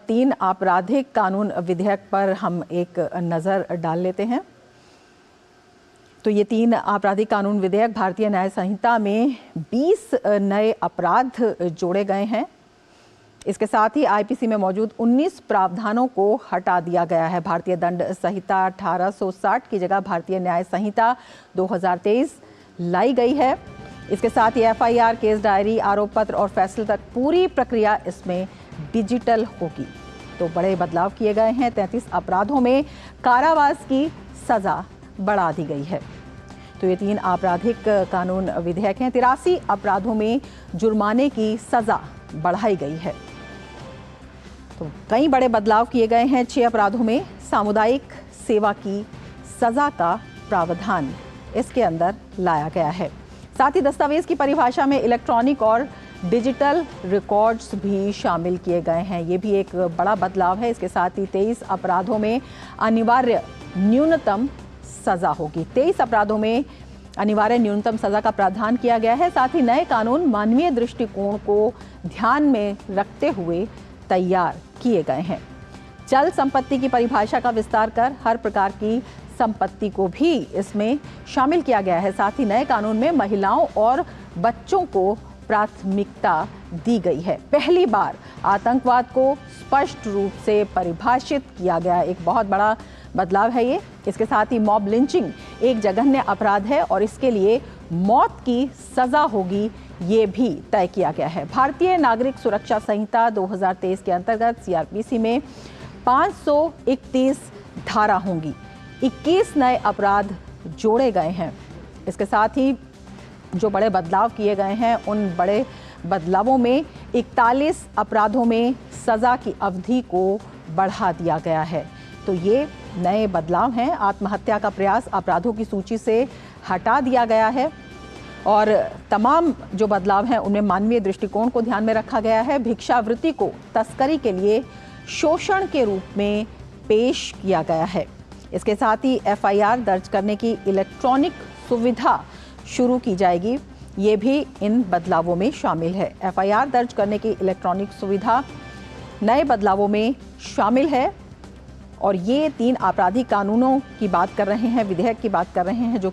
तीन आपराधिक कानून विधेयक पर हम एक नज़र डाल लेते हैं। तो ये तीन आपराधिक कानून विधेयक भारतीय न्याय संहिता में 20 नए अपराध जोड़े गए हैं। इसके साथ ही आईपीसी में मौजूद 19 प्रावधानों को हटा दिया गया है। भारतीय दंड संहिता 1860 की जगह भारतीय न्याय संहिता 2023 लाई गई है। इसके साथ ही एफआईआर, केस डायरी, आरोप पत्र और फैसले तक पूरी प्रक्रिया इसमें डिजिटल होगी। तो बड़े बदलाव किए गए हैं। 33 अपराधों में कारावास की सजा बढ़ा दी गई है। तो ये तीन आपराधिक कानून विधेयक हैं। 83 अपराधों में जुर्माने की सजा बढ़ाई गई है। तो कई बड़े बदलाव किए गए हैं। 6 अपराधों में सामुदायिक सेवा की सजा का प्रावधान इसके अंदर लाया गया है। साथ ही दस्तावेज की परिभाषा में इलेक्ट्रॉनिक और डिजिटल रिकॉर्ड्स भी शामिल किए गए हैं। ये भी एक बड़ा बदलाव है। इसके साथ ही 23 अपराधों में अनिवार्य न्यूनतम सजा होगी। 23 अपराधों में अनिवार्य न्यूनतम सजा का प्रावधान किया गया है। साथ ही नए कानून मानवीय दृष्टिकोण को ध्यान में रखते हुए तैयार किए गए हैं। चल संपत्ति की परिभाषा का विस्तार कर हर प्रकार की संपत्ति को भी इसमें शामिल किया गया है। साथ ही नए कानून में महिलाओं और बच्चों को प्राथमिकता दी गई है। पहली बार आतंकवाद को स्पष्ट रूप से परिभाषित किया गया। एक बहुत बड़ा बदलाव है ये। इसके साथ ही मॉब लिंचिंग एक जघन्य अपराध है और इसके लिए मौत की सजा होगी, ये भी तय किया गया है। भारतीय नागरिक सुरक्षा संहिता 2023 के अंतर्गत सीआरपीसी में 531 धारा होंगी। 21 नए अपराध जोड़े गए हैं। इसके साथ ही जो बड़े बदलाव किए गए हैं, उन बड़े बदलावों में 41 अपराधों में सजा की अवधि को बढ़ा दिया गया है। तो ये नए बदलाव हैं। आत्महत्या का प्रयास अपराधों की सूची से हटा दिया गया है और तमाम जो बदलाव हैं उनमें मानवीय दृष्टिकोण को ध्यान में रखा गया है। भिक्षावृत्ति को तस्करी के लिए शोषण के रूप में पेश किया गया है। इसके साथ ही एफआईआर दर्ज करने की इलेक्ट्रॉनिक सुविधा शुरू की जाएगी। ये भी इन बदलावों में शामिल है। एफआईआर दर्ज करने की इलेक्ट्रॉनिक सुविधा नए बदलावों में शामिल है और ये तीन आपराधिक कानूनों की बात कर रहे हैं, विधेयक की बात कर रहे हैं जो